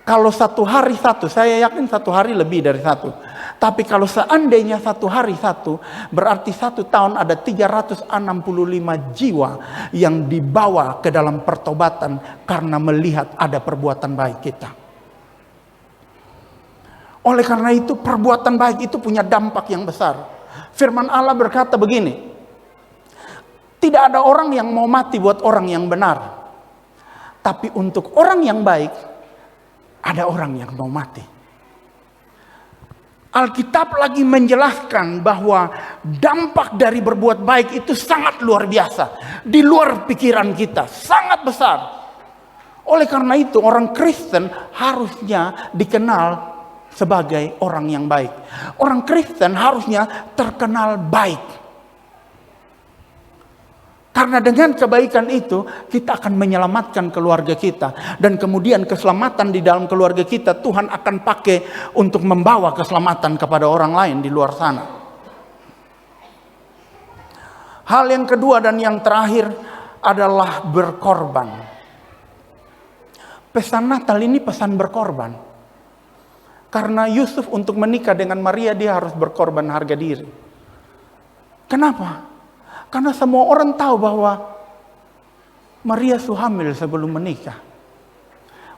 Kalau satu hari satu, saya yakin satu hari lebih dari satu. Tapi kalau seandainya satu hari satu, berarti satu tahun ada 365 jiwa yang dibawa ke dalam pertobatan karena melihat ada perbuatan baik kita. Oleh karena itu perbuatan baik itu punya dampak yang besar. Firman Allah berkata begini, tidak ada orang yang mau mati buat orang yang benar. Tapi untuk orang yang baik, ada orang yang mau mati. Alkitab lagi menjelaskan bahwa dampak dari berbuat baik itu sangat luar biasa. Di luar pikiran kita, sangat besar. Oleh karena itu orang Kristen harusnya dikenal sebagai orang yang baik. Orang Kristen harusnya terkenal baik. Karena dengan kebaikan itu kita akan menyelamatkan keluarga kita. Dan kemudian keselamatan di dalam keluarga kita Tuhan akan pakai untuk membawa keselamatan kepada orang lain di luar sana. Hal yang kedua dan yang terakhir adalah berkorban. Pesan Natal ini pesan berkorban. Karena Yusuf untuk menikah dengan Maria dia harus berkorban harga diri. Kenapa? Karena semua orang tahu bahwa Maria hamil sebelum menikah.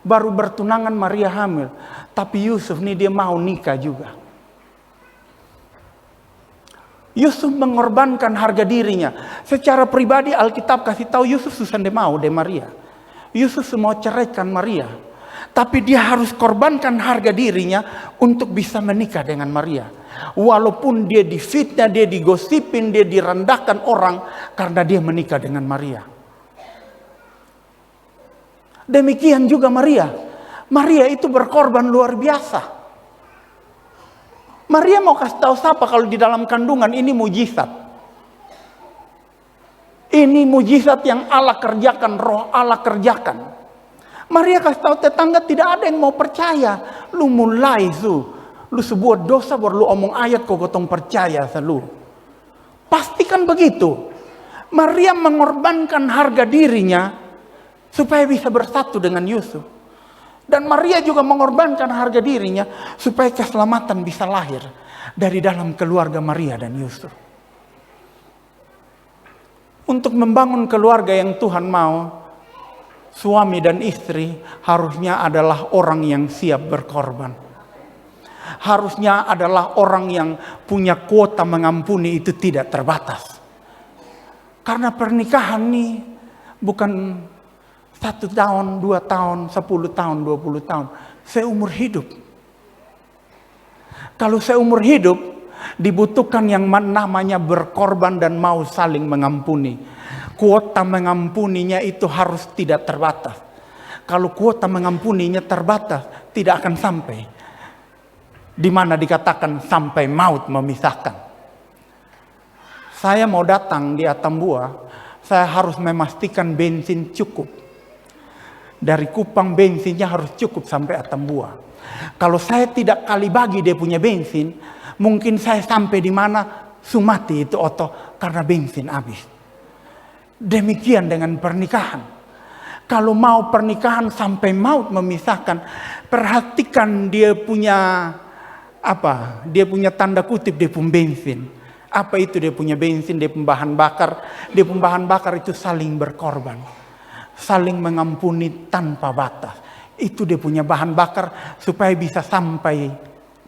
Baru bertunangan Maria hamil. Tapi Yusuf nih dia mau nikah juga. Yusuf mengorbankan harga dirinya. Secara pribadi Alkitab kasih tahu Yusuf susah dia mau deh Maria. Yusuf mau ceraikan Maria. Tapi dia harus korbankan harga dirinya untuk bisa menikah dengan Maria. Walaupun dia difitnah, dia digosipin, dia direndahkan orang karena dia menikah dengan Maria. Demikian juga Maria. Maria itu berkorban luar biasa. Maria mau kasih tahu siapa kalau di dalam kandungan ini mujizat. Ini mujizat yang Allah kerjakan, roh Allah kerjakan. Maria kasih tahu tetangga, tidak ada yang mau percaya. Lu mulai lu sebuah dosa baru lu omong ayat kok gotong percaya selalu. Pastikan begitu. Maria mengorbankan harga dirinya supaya bisa bersatu dengan Yusuf. Dan Maria juga mengorbankan harga dirinya supaya keselamatan bisa lahir dari dalam keluarga Maria dan Yusuf. Untuk membangun keluarga yang Tuhan mau, suami dan istri harusnya adalah orang yang siap berkorban. Harusnya adalah orang yang punya kuota mengampuni itu tidak terbatas. Karena pernikahan ini bukan 1 tahun, 2 tahun, 10 tahun, 20 tahun. Seumur hidup. Kalau seumur hidup, dibutuhkan yang namanya berkorban dan mau saling mengampuni. Kuota mengampuninya itu harus tidak terbatas. Kalau kuota mengampuninya terbatas, tidak akan sampai. Di mana dikatakan sampai maut memisahkan. Saya mau datang di Atambua, saya harus memastikan bensin cukup. Dari Kupang bensinnya harus cukup sampai Atambua. Kalau saya tidak kali bagi dia punya bensin, mungkin saya sampai di mana Sumati itu oto karena bensin habis. Demikian dengan pernikahan. Kalau mau pernikahan sampai maut memisahkan, perhatikan dia punya apa? Dia punya tanda kutip dia punya bensin. Apa itu dia punya bensin, dia punya bahan bakar. Dia punya bahan bakar itu saling berkorban. Saling mengampuni tanpa batas. Itu dia punya bahan bakar supaya bisa sampai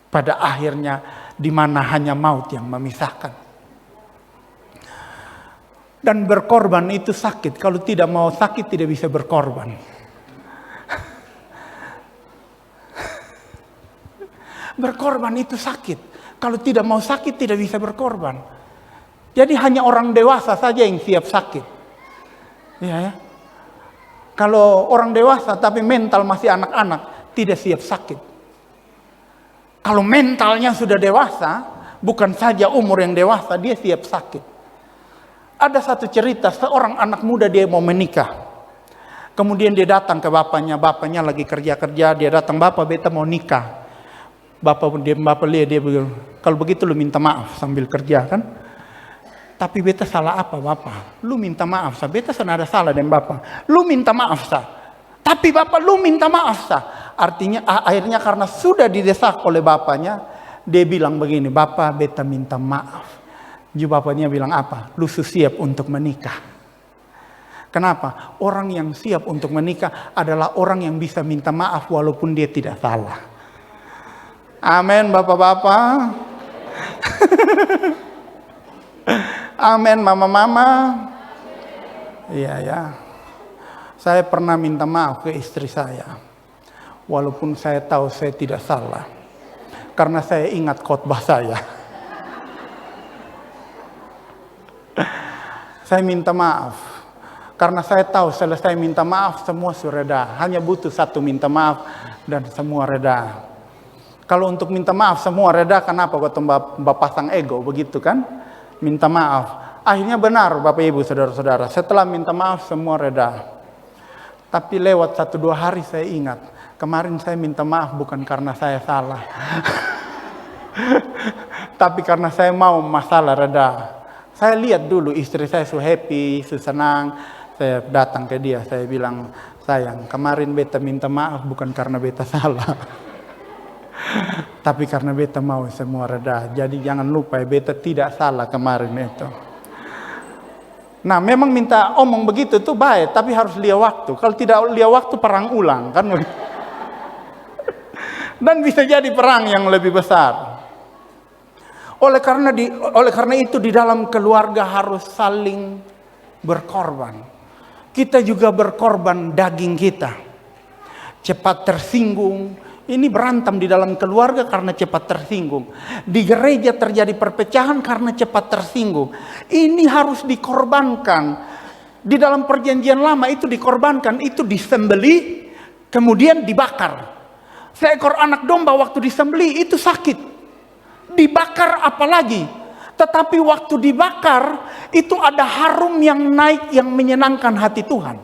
pada akhirnya di mana hanya maut yang memisahkan. Dan berkorban itu sakit. Kalau tidak mau sakit tidak bisa berkorban. Berkorban itu sakit. Kalau tidak mau sakit tidak bisa berkorban. Jadi hanya orang dewasa saja yang siap sakit. Ya. Kalau orang dewasa tapi mental masih anak-anak tidak siap sakit. Kalau mentalnya sudah dewasa, bukan saja umur yang dewasa, dia siap sakit. Ada satu cerita, seorang anak muda dia mau menikah. Kemudian dia datang ke bapaknya lagi kerja-kerja, dia datang, "Bapak, beta mau nikah." Bapak lihat dia bilang, "Kalau begitu lu minta maaf sambil kerja kan?" "Tapi beta salah apa, Bapak?" "Lu minta maaf sah, beta sana ada salah dengan Bapak." "Lu minta maaf sah." "Tapi Bapak lu minta maaf sah." Artinya akhirnya karena sudah didesak oleh bapaknya, dia bilang begini, "Bapak, beta minta maaf." Jadi bapaknya bilang apa? "Lu siap untuk menikah." Kenapa? Orang yang siap untuk menikah adalah orang yang bisa minta maaf walaupun dia tidak salah. Amin, bapak-bapak. Amin, mama-mama. Iya ya. Saya pernah minta maaf ke istri saya. Walaupun saya tahu saya tidak salah. Karena saya ingat khotbah saya. Saya minta maaf. Karena saya tahu selesai minta maaf semua sudah reda. Hanya butuh satu minta maaf dan semua reda. Kalau untuk minta maaf semua reda, kenapa kau pasang ego begitu kan? Minta maaf. Akhirnya benar Bapak Ibu Saudara-saudara, setelah minta maaf semua reda. Tapi lewat 1-2 hari saya ingat, kemarin saya minta maaf bukan karena saya salah. Tapi karena saya mau masalah reda. Saya lihat dulu istri saya happy, senang. Saya datang ke dia, saya bilang, "Sayang, kemarin beta minta maaf bukan karena beta salah. Tapi karena beta mau semua reda. Jadi jangan lupa beta tidak salah kemarin itu." Nah memang minta omong begitu tuh baik, tapi harus lihat waktu. Kalau tidak lihat waktu perang ulang kan. Dan bisa jadi perang yang lebih besar. Oleh karena itu di dalam keluarga harus saling berkorban. Kita juga berkorban daging kita. Cepat tersinggung. Ini berantem di dalam keluarga karena cepat tersinggung. Di gereja terjadi perpecahan karena cepat tersinggung. Ini harus dikorbankan. Di dalam perjanjian lama itu dikorbankan, itu disembelih, kemudian dibakar. Seekor anak domba waktu disembelih itu sakit. dibakar apalagi. Tetapi waktu dibakar, itu ada harum yang naik yang menyenangkan hati Tuhan.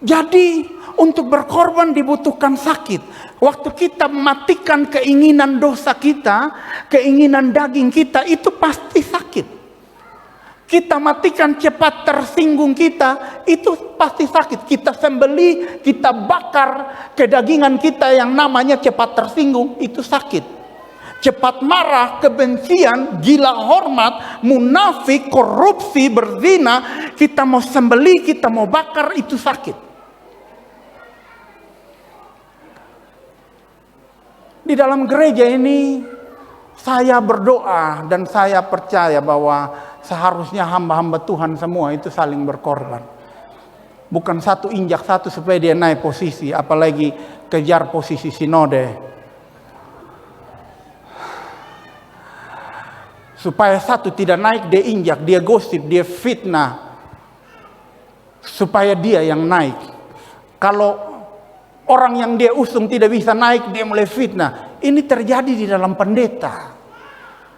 Jadi untuk berkorban dibutuhkan sakit. Waktu kita mematikan keinginan dosa kita, keinginan daging kita, itu pasti sakit. Kita matikan cepat tersinggung kita, itu pasti sakit. Kita sembelih, kita bakar kedagingan kita yang namanya cepat tersinggung, itu sakit. Cepat marah, kebencian, gila hormat, munafik, korupsi, berzina, kita mau sembelih, kita mau bakar, itu sakit. Di dalam gereja ini saya berdoa dan saya percaya bahwa seharusnya hamba-hamba Tuhan semua itu saling berkorban. Bukan satu injak satu supaya dia naik posisi, apalagi kejar posisi sinode. Supaya satu tidak naik, dia injak, dia gosip, dia fitnah. Supaya dia yang naik. Kalau orang yang dia usung tidak bisa naik, dia mulai fitnah. Ini terjadi di dalam pendeta.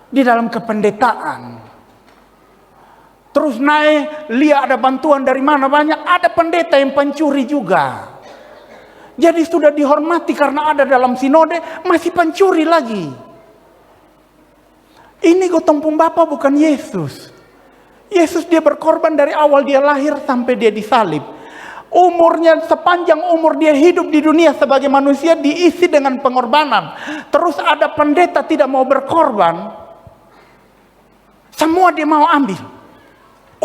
Di dalam kependetaan. Terus naik, lihat ada bantuan dari mana banyak. Ada pendeta yang pencuri juga. Jadi sudah dihormati karena ada dalam sinode, masih pencuri lagi. Ini gotong pembapa bukan Yesus. Yesus dia berkorban dari awal dia lahir sampai dia disalib. Umurnya, sepanjang umur dia hidup di dunia sebagai manusia diisi dengan pengorbanan. Terus ada pendeta tidak mau berkorban. Semua dia mau ambil.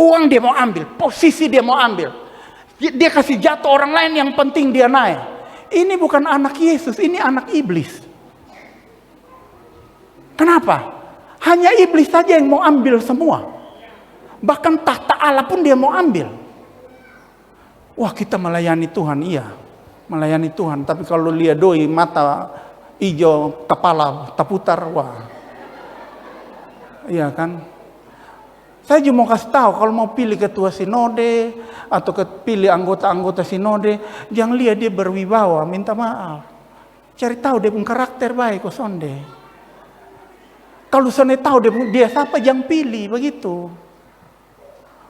Uang dia mau ambil, posisi dia mau ambil. Dia kasih jatuh orang lain, yang penting dia naik. Ini bukan anak Yesus, ini anak iblis. Kenapa? Hanya iblis saja yang mau ambil semua. Bahkan tahta Allah pun dia mau ambil. Wah, kita melayani Tuhan, iya. Melayani Tuhan, tapi kalau lihat doi mata hijau, kepala terputar, wah. Iya kan? Saya cuma mau kasih tahu, kalau mau pilih ketua sinode atau pilih anggota-anggota sinode, jangan lihat dia berwibawa, minta maaf. Cari tahu dia punya karakter baik kok sonde. Kalau sonde tahu dia siapa, jangan pilih begitu.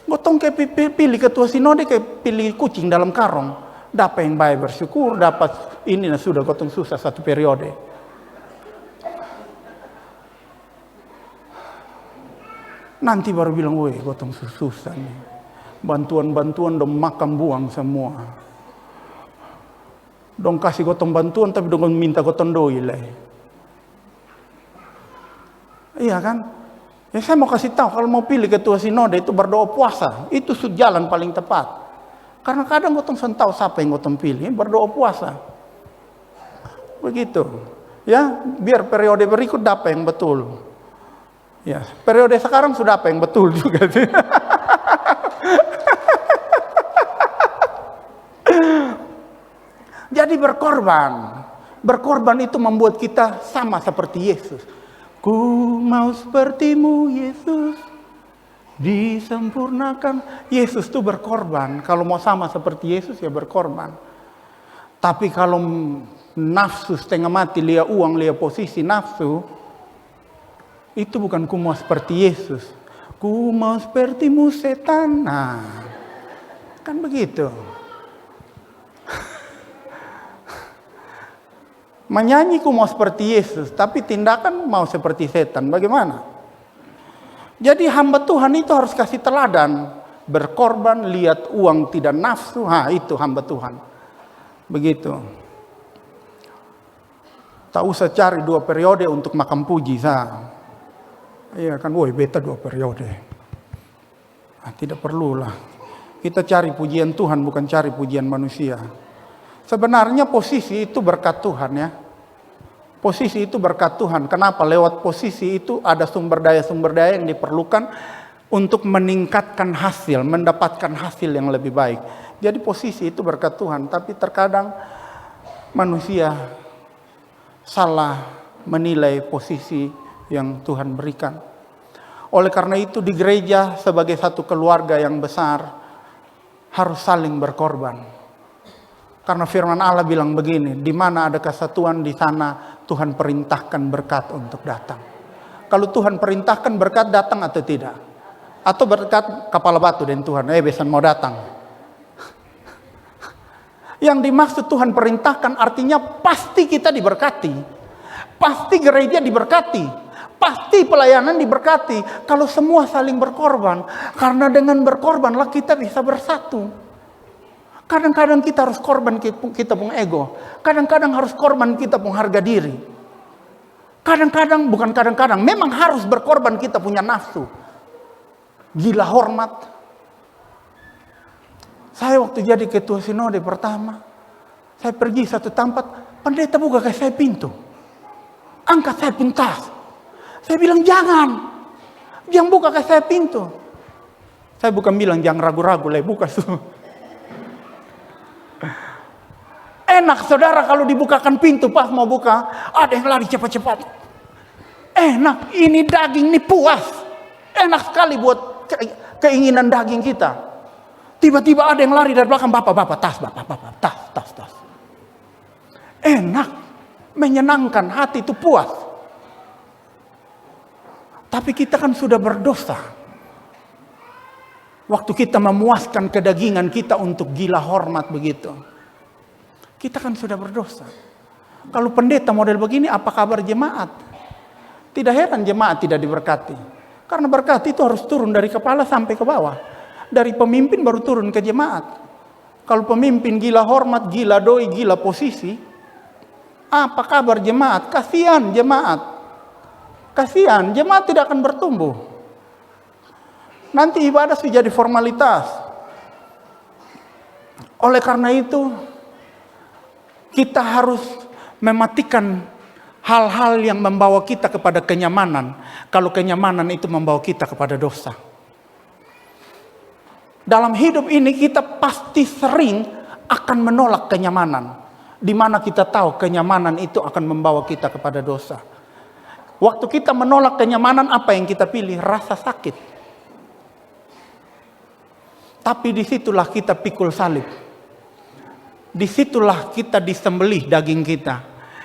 Gotong kayak pilih ketua sinode kayak pilih kucing dalam karung. Dapat yang baik bersyukur, dapat ini sudah gotong susah satu periode. Nanti baru bilang, woi gotong susah nih. Bantuan-bantuan dong makan buang semua. Dong kasih gotong bantuan tapi dong minta gotong doi lah. Iya kan? Ya saya mau kasih tahu, kalau mau pilih ketua sinode itu berdoa puasa. Itu jalan paling tepat. Karena kadang gotong tahu siapa yang gotong pilih, berdoa puasa. Begitu. Ya, biar periode berikut dapat yang betul. Ya, periode sekarang sudah apa yang betul juga sih. Jadi berkorban. Berkorban itu membuat kita sama seperti Yesus. Ku mau sepertimu Yesus, disempurnakan. Yesus itu berkorban. Kalau mau sama seperti Yesus ya berkorban. Tapi kalau nafsu setengah mati, lihat uang, lihat posisi nafsu, itu bukan ku mau seperti Yesus. Ku mau sepertimu setan. Nah, kan begitu. Menyanyi ku mau seperti Yesus, tapi tindakan mau seperti setan. Bagaimana? Jadi hamba Tuhan itu harus kasih teladan. Berkorban, lihat uang, tidak nafsu. Itu hamba Tuhan. Begitu. Tak usah cari 2 periode untuk makan puji. Iya kan, woi beta 2 periode. Tidak perlulah. Kita cari pujian Tuhan, bukan cari pujian manusia. Sebenarnya posisi itu berkat Tuhan ya. Posisi itu berkat Tuhan. Kenapa? Lewat posisi itu ada sumber daya yang diperlukan untuk meningkatkan hasil, mendapatkan hasil yang lebih baik. Jadi posisi itu berkat Tuhan. Tapi terkadang manusia salah menilai posisi yang Tuhan berikan. Oleh karena itu di gereja sebagai satu keluarga yang besar harus saling berkorban. Karena firman Allah bilang begini, di mana ada kesatuan di sana Tuhan perintahkan berkat untuk datang. Kalau Tuhan perintahkan berkat datang atau tidak? Atau berkat kepala batu dan Tuhan, besan mau datang. Yang dimaksud Tuhan perintahkan artinya pasti kita diberkati. Pasti gereja diberkati. Pasti pelayanan diberkati. Kalau semua saling berkorban. Karena dengan berkorbanlah kita bisa bersatu. Kadang-kadang kita harus korban kita pun ego. Kadang-kadang harus korban kita pun harga diri. Kadang-kadang, bukan kadang-kadang, memang harus berkorban kita punya nafsu. Gila hormat. Saya waktu jadi ketua sinode pertama, saya pergi satu tempat, pendeta buka ke saya pintu. Angkat saya pun tas. Saya bilang jangan buka ke saya pintu. Saya bukan bilang jangan ragu-ragu, buka semua. Enak saudara kalau dibukakan pintu pas mau buka, ada yang lari cepat-cepat. Enak, ini daging ini puas. Enak sekali buat keinginan daging kita. Tiba-tiba ada yang lari dari belakang, bapak, tas. Enak, menyenangkan, hati itu puas. Tapi kita kan sudah berdosa. Waktu kita memuaskan kedagingan kita untuk gila hormat begitu. Kita kan sudah berdosa. Kalau pendeta model begini, apa kabar jemaat? Tidak heran jemaat tidak diberkati. Karena berkat itu harus turun dari kepala sampai ke bawah. Dari pemimpin baru turun ke jemaat. Kalau pemimpin gila hormat, gila doi, gila posisi, apa kabar jemaat? Kasihan jemaat. Kasihan, jemaat tidak akan bertumbuh. Nanti ibadah sudah jadi formalitas. Oleh karena itu, kita harus mematikan hal-hal yang membawa kita kepada kenyamanan. Kalau kenyamanan itu membawa kita kepada dosa. Dalam hidup ini kita pasti sering akan menolak kenyamanan. Di mana kita tahu kenyamanan itu akan membawa kita kepada dosa. Waktu kita menolak kenyamanan, apa yang kita pilih? Rasa sakit. Tapi disitulah kita pikul salib. Disitulah kita disembelih daging kita.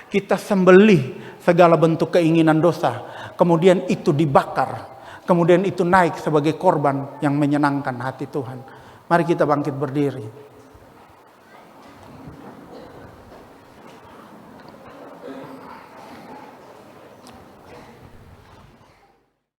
Kita sembelih segala bentuk keinginan dosa. Kemudian itu dibakar. Kemudian itu naik sebagai korban yang menyenangkan hati Tuhan. Mari kita bangkit berdiri.